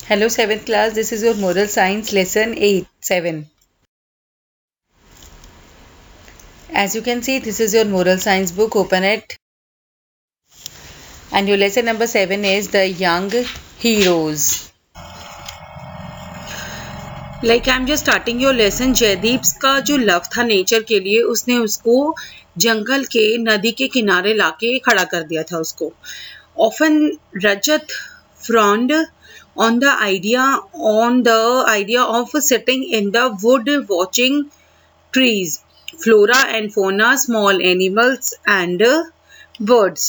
Hello 7th class, this is your moral science lesson 8 7. As you can see, this is your moral science book. Open it, and your lesson number 7 is the young heroes. Like I'm just starting your lesson. Jaideep का जो love था nature के लिए, उसने उसको जंगल के नदी के किनारे लाके खड़ा कर दिया था उसको. Often Rajat frowned on the idea of sitting in the wood watching trees, flora and fauna, small animals and birds.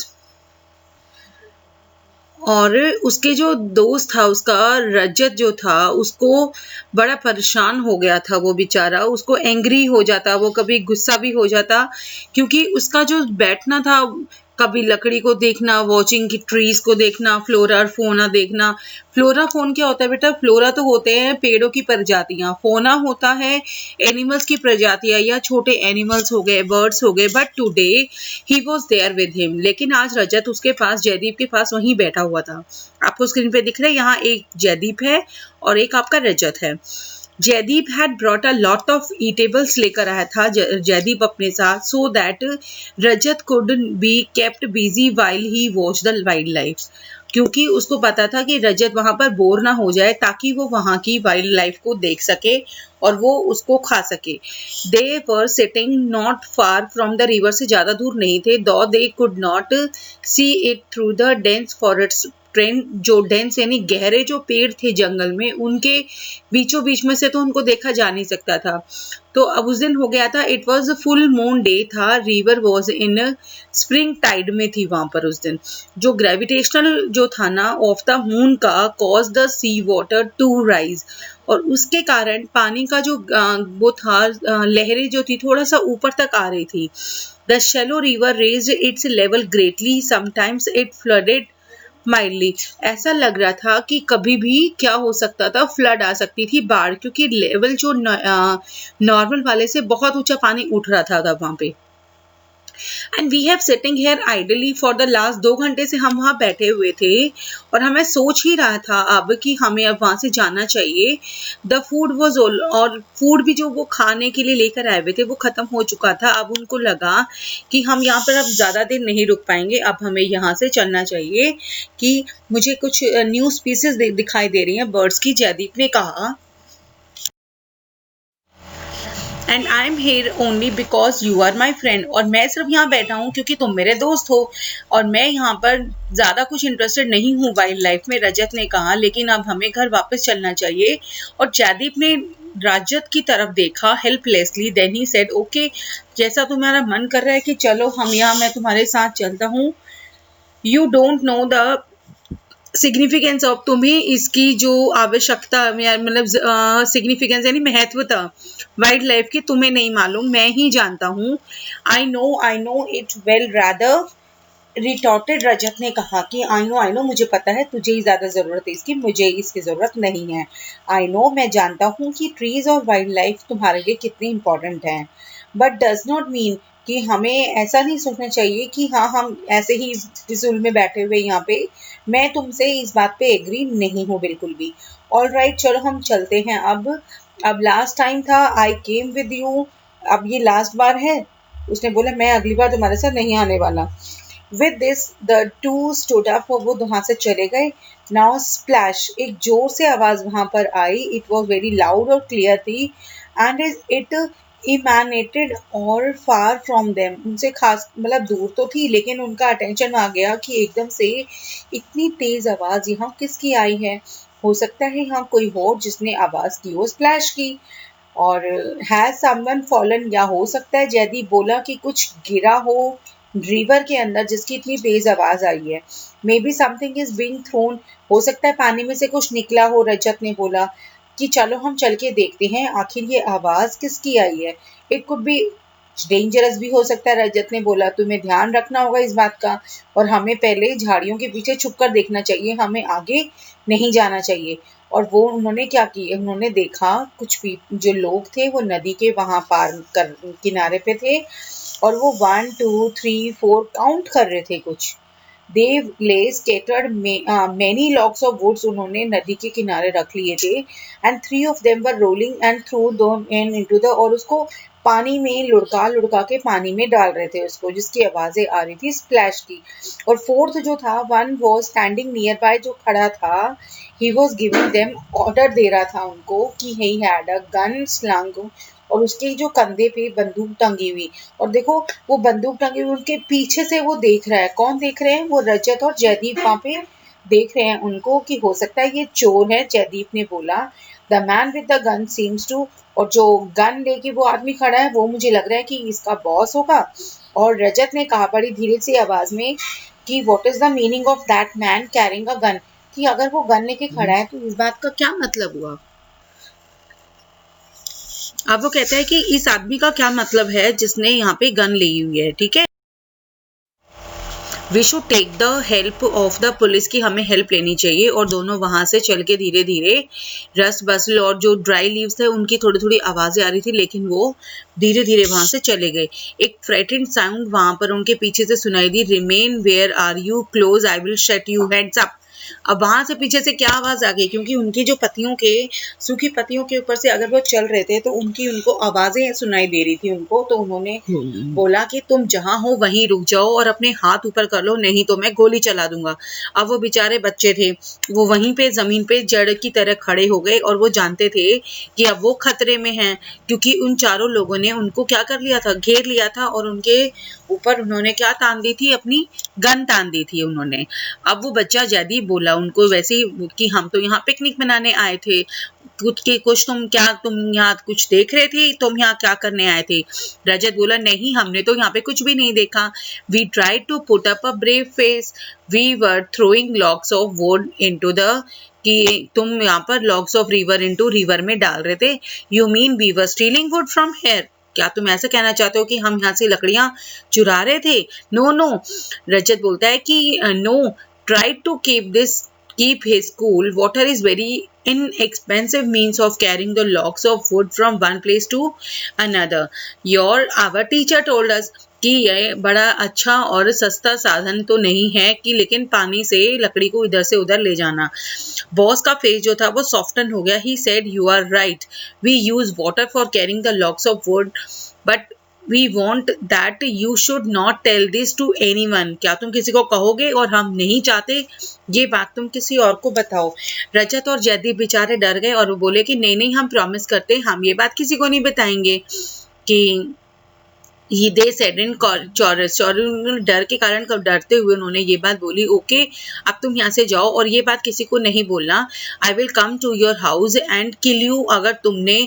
और उसके जो दोस्त था उसका रजत जो था उसको बड़ा परेशान हो गया था. वो बेचारा उसको एंग्री हो जाता, वो कभी गुस्सा भी हो जाता, क्योंकि उसका जो बैठना था, कभी लकड़ी को देखना, वॉचिंग की ट्रीज को देखना, फ्लोरा और फोना देखना. फ्लोरा फोन क्या होता है बेटा? फ्लोरा तो होते हैं पेड़ों की प्रजातियां, फोना होता है एनिमल्स की प्रजातियां या छोटे एनिमल्स हो गए, बर्ड्स हो गए. But today he was there with him. लेकिन आज रजत उसके पास, जयदीप के पास वहीं बैठा हुआ था. आपको स्क्रीन पे दिख रहा है, यहाँ एक जयदीप है और एक आपका रजत है. Jaydeep had brought a lot of eatables लेकर आया था जयदीप अपने साथ, so that Rajat could be kept busy while he watch the wild life. क्योंकि उसको पता था कि रजत वहां पर बोर ना हो जाए, ताकि वो वहां की वाइल्ड लाइफ को देख सके और वो उसको खा सके. They were sitting not far from the river, से ज्यादा दूर नहीं थे. Though they could not see it through the dense forest terrain, जो डेंस यानी गहरे जो पेड़ थे जंगल में, उनके बीचों बीच में से तो उनको देखा जा नहीं सकता था. तो अब उस दिन हो गया था, it was full moon day था. River was in spring tide में थी वहां पर उस दिन. जो ग्रेविटेशनल जो था ना ऑफ द मून का cause the sea water to rise, और उसके कारण पानी का जो वो था, लहरें जो थी थोड़ा सा ऊपर तक आ रही थी. The shallow river raised it's level greatly, sometimes it flooded mildly. ऐसा लग रहा था कि कभी भी क्या हो सकता था, फ्लड आ सकती थी, बाढ़, क्योंकि लेवल जो नॉर्मल वाले से बहुत ऊंचा पानी उठ रहा था वहां पे. And we have sitting here idly for the last 2 घंटे से हम वहां बैठे हुए थे और हमें सोच ही रहा था अब कि हमें अब वहां से जाना चाहिए. द फूड वॉज ऑल, और फूड भी जो वो खाने के लिए लेकर आए हुए थे वो खत्म हो चुका था. अब उनको लगा कि हम यहाँ पर अब ज्यादा देर नहीं रुक पाएंगे, अब हमें यहाँ से चलना चाहिए. कि मुझे कुछ न्यू स्पीसीज दिखाई दे रही हैं बर्ड्स की. जयदीप ने कहा, and I am here only because you are my friend, और मैं सिर्फ यहाँ बैठा हूँ क्योंकि तुम मेरे दोस्त हो, और मैं यहाँ पर ज्यादा कुछ इंटरेस्टेड नहीं हूँ वाइल्ड लाइफ में. रजत ने कहा, लेकिन अब हमें घर वापस चलना चाहिए. और जयदीप ने रजत की तरफ देखा helplessly. Then he said, okay, जैसा तुम्हारा मन कर रहा है कि चलो हम यहाँ, मैं तुम्हारे साथ चलता हूँ. You don't know the significance of, तुम्हें इसकी जो आवश्यकता, मतलब सिग्निफिकेंस यानी महत्वता वाइल्ड लाइफ की तुम्हें नहीं मालूम, मैं ही जानता हूँ. I know it well rather, retorted. Rajat ने कहा कि आई नो, मुझे पता है, तुझे ही ज्यादा जरूरत है इसकी, मुझे इसकी जरूरत नहीं है. आई नो, मैं जानता हूँ कि ट्रीज और वाइल्ड लाइफ तुम्हारे लिए कितनी इंपॉर्टेंट है. बट डज नॉट मीन कि हमें ऐसा नहीं सोचना चाहिए कि हाँ हम ऐसे ही फिजूल में बैठे हुए यहाँ पे. मैं तुमसे इस बात पे एग्री नहीं हूँ बिल्कुल भी. ऑल राइट, चलो हम चलते हैं. अब लास्ट टाइम था आई केम विद यू, अब ये लास्ट बार है. उसने बोला, मैं अगली बार तुम्हारे साथ नहीं आने वाला. With this the two stood up, वो वहां से चले गए. नाउ स्प्लैश, एक जोर से आवाज वहां पर आई. इट वॉज वेरी लाउड और क्लियर थी, एंड इट इमानेटेड और फार फ्रॉम देम, उनसे खास मतलब दूर तो थी, लेकिन उनका अटेंशन आ गया कि एकदम से इतनी तेज आवाज यहाँ किसकी आई है. हो सकता है यहाँ कोई हो जिसने आवाज की हो स्प्लैश की. और हैज समवन फॉलन, या हो सकता है जयदीप बोला कि कुछ गिरा हो रिवर के अंदर जिसकी इतनी तेज आवाज आई है. Maybe something is being thrown, हो सकता है पानी में से कुछ निकला हो. रजत ने बोला कि चलो हम चल के देखते हैं आखिर ये आवाज किसकी आई है. इट कुड बी डेंजरस भी हो सकता है. रजत ने बोला, तुम्हें ध्यान रखना होगा इस बात का, और हमें पहले झाड़ियों के पीछे छुप कर देखना चाहिए, हमें आगे नहीं जाना चाहिए. और वो उन्होंने क्या किया, उन्होंने देखा कुछ भी जो लोग थे वो नदी के वहां पार कर किनारे पे थे, और वो 1 2 3 4 काउंट कर रहे थे कुछ. They lay scattered many logs of woods, उन्होंने नदी के किनारे रख लिए थे, and 3 of them were rolling and threw them into the, और उसको पानी में लुढ़का लुढ़का के पानी में डाल रहे थे उसको, जिसकी आवाजें आ रही थी स्प्लैश की। और फोर्थ जो था, one was standing nearby, जो खड़ा था, he was giving them, order दे रहा था उनको कि he had a gun slung, और उसके जो कंधे पे बंदूक टंगी हुई। और देखो वो बंदूक टंगी हुई, उनके पीछे से वो देख रहा है, कौन देख रहे हैं, वो रजत और जयदीप वहां पे देख रहे हैं उनको, कि हो सकता है ये चोर है। जयदीप ने बोला the man with the gun seems to, और जो गन लेके वो आदमी खड़ा है वो मुझे लग रहा है कि इसका बॉस होगा। और रजत ने कहा बड़ी धीरे सी आवाज में कि what is the meaning of that man carrying a gun, कि अगर वो गन लेके खड़ा है तो इस बात का क्या मतलब हुआ। अब वो कहता है कि इस आदमी का क्या मतलब है जिसने यहाँ पे गन ली हुई है, ठीक है। We should take the help of the police, की हमें हेल्प लेनी चाहिए। और दोनों वहां से चल के धीरे धीरे, रस्ट बसल और जो ड्राई लीव्स थे उनकी थोड़ी थोड़ी आवाजें आ रही थी, लेकिन वो धीरे धीरे वहां से चले गए। एक फ्रेटेंड साउंड वहां पर उनके पीछे से सुनाई दी, remain where are you, close I will shut you heads up. अब वहां से पीछे से क्या आवाज आ गई, क्योंकि उनकी जो पत्तियों के, सूखी पत्तियों के ऊपर से अगर वो चल रहे थे तो उनको आवाजें सुनाई दे रही थी उनको। तो उन्होंने बोला कि तुम जहां हो वहीं रुक जाओ और अपने हाथ ऊपर कर लो, नहीं तो मैं गोली चला दूंगा। अब वो बेचारे बच्चे थे, वो वहीं पे जमीन पे जड़ की तरह खड़े हो गए, और वो जानते थे कि अब वो खतरे में हैं, क्योंकि उन चारों लोगों ने उनको क्या कर लिया था, घेर लिया था, और उनके ऊपर उन्होंने क्या तान दी थी, अपनी गन तान दी थी उन्होंने। अब वो बच्चा जयदीप बोला उनको वैसे ही कि हम तो यहाँ पिकनिक मनाने आए थे, कुछ तुम यहाँ कुछ देख रहे थे, तुम यहाँ क्या करने आए थे। रजत बोला नहीं, हमने तो यहाँ पे कुछ भी नहीं देखा। We tried to put up a brave face, we were throwing logs of wood into the, कि तुम यहाँ पर logs of river into river में डाल रहे थे। You mean we were stealing wood from here, क्या तुम ऐसा कहना चाहते हो कि हम यहाँ से लकड़ियां चुरा रहे थे। नो नो, रजत बोलता है कि no, try to keep his cool. Water is very inexpensive means of carrying the logs of wood from one place to another. Our teacher told us कि ये बड़ा अच्छा और सस्ता साधन तो नहीं है कि, लेकिन पानी से लकड़ी को इधर से उधर ले जाना। बॉस का फेस जो था वो सॉफ्टन हो गया। He said you are right, we use water for carrying the logs of wood, but We want that you should not tell this to anyone. क्या तुम किसी को कहोगे, और हम नहीं चाहते ये बात तुम किसी और को बताओ। रजत और जयदीप बेचारे डर गए और वो बोले कि नहीं नहीं, हम प्रॉमिस करते हम ये बात किसी को नहीं बताएंगे। कि दे सेड इन चॉरस, डर के कारण, कब डरते हुए उन्होंने ये बात बोली, ओके अब तुम यहाँ से जाओ और ये बात किसी को नहीं बोलना। I will come to your house and kill you, अगर तुमने,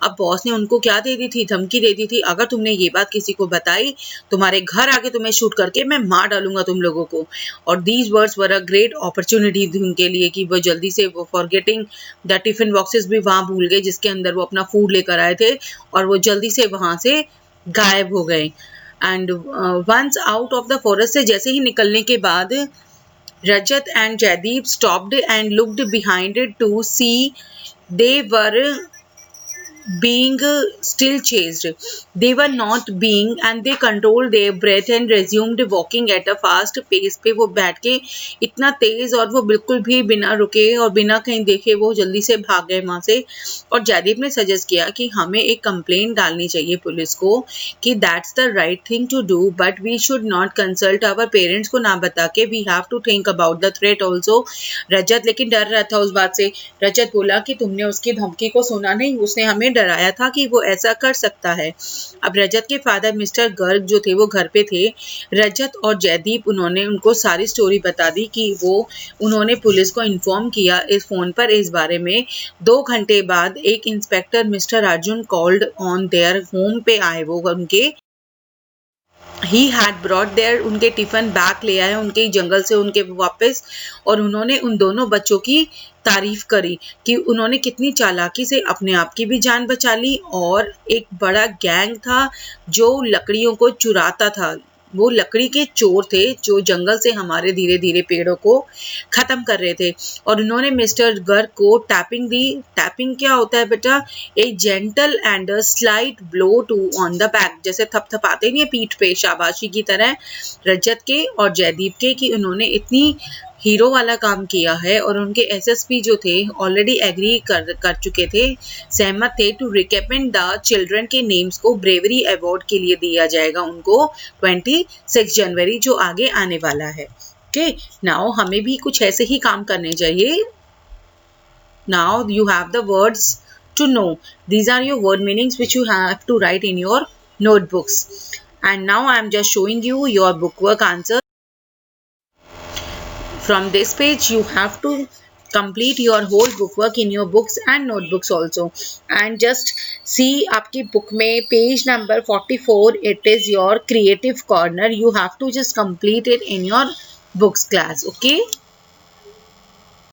अब बॉस ने उनको क्या दे दी थी, धमकी दे दी थी, अगर तुमने ये बात किसी को बताई तुम्हारे घर आके तुम्हें शूट करके मैं मार डालूंगा तुम लोगों को। और these words were a great opportunity उनके लिए, कि वो जल्दी से, वो फॉरगेटिंग द टिफिन बॉक्सेस भी वहां भूल गए जिसके अंदर वो अपना फूड लेकर आए थे, और वो जल्दी से वहां से गायब हो गए। And once out of the forest से जैसे ही निकलने के बाद, Rajat and Jaideep stopped and looked behind to see they were being still chased. They were not being, and they controlled their breath and resumed walking at a fast pace. पे वो बैठ के इतना तेज, और वो बिल्कुल भी बिना रुके और बिना कहीं देखे वो जल्दी से भाग गए वहां से। और जयदीप ने सजेस्ट किया कि हमें एक कंप्लेंट डालनी चाहिए पुलिस को, कि that's the right thing to do, but we should not consult our parents, को ना बता के we have to think about the threat also. Rajat लेकिन डर रहा था उस बात से। रजत बोला कि तुमने उसकी धमकी को सुना नहीं, उसने हमें डराया था कि वो ऐसा कर सकता है। अब रजत के फादर मिस्टर गर्ग जो थे वो घर पे थे। रजत और जयदीप, उन्होंने उनको सारी स्टोरी बता दी कि उन्होंने पुलिस को इन्फॉर्म किया इस फोन पर इस बारे में। 2 घंटे बाद एक inspector mister Arjun called on their home पे आए वो उनके। ही हैड ब्रॉट देयर, उनके टिफिन बैग ले आए उनके जंगल से उनके वापस। और उन्होंने उन दोनों बच्चों की तारीफ करी कि उन्होंने कितनी चालाकी से अपने आप की भी जान बचा ली, और एक बड़ा गैंग था जो लकड़ियों को चुराता था, वो लकड़ी के चोर थे जो जंगल से हमारे धीरे धीरे पेड़ों को खत्म कर रहे थे। और उन्होंने मिस्टर गर्ग को टैपिंग दी। टैपिंग क्या होता है बेटा? A gentle and a slight blow to on the back, जैसे थपथपाते नहीं है पीठ पे शाबाशी की तरह रजत के और जयदीप के, कि उन्होंने इतनी हीरो वाला काम किया है। और उनके एसएसपी जो थे ऑलरेडी एग्री कर चुके थे, सहमत थे टू रिकमेंड द चिल्ड्रन के नेम्स को ब्रेवरी अवार्ड के लिए दिया जाएगा उनको 26 जनवरी जो आगे आने वाला है। ओके, नाउ हमें भी कुछ ऐसे ही काम करने चाहिए। Now you have the words to know. These are your word meanings which you have to write in your notebooks. And now I am just showing you your bookwork answer. From this page you have to complete your whole bookwork in your books and notebooks also. And just see आपकी book में page number 44, it is your creative corner. You have to just complete it in your books class. Okay.